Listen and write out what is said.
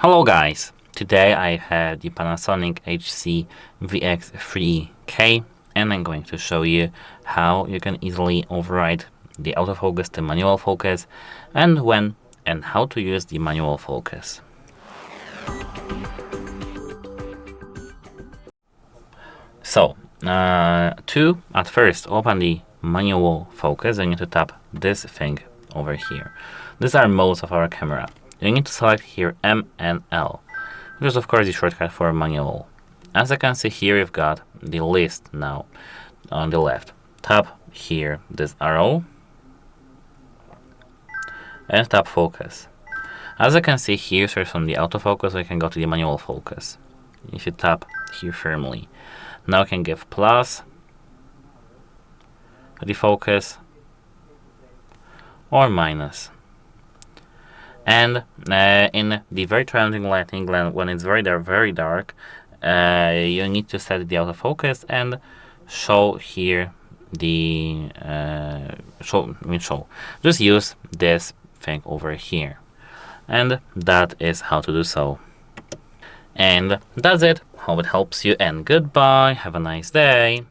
Hello guys, today I have the PANASONIC HC-VX3E-K and I'm going to show you how you can easily override the autofocus to manual focus and when and how to use the manual focus. So, to at first open the manual focus, you need to tap this thing over here. These are modes of our camera. You need to select here M and L, which is of course the shortcut for manual. As you can see here, we've got the list now on the left. Tap here this arrow and tap focus. As you can see here, so from the autofocus we can go to the manual focus. If you tap here firmly, now you can give plus the focus or minus. And in the very challenging lighting, when it's very dark, you need to set the autofocus and show here the show. Just use this thing over here, and that is how to do so. And that's it. Hope it helps you, and goodbye. Have a nice day.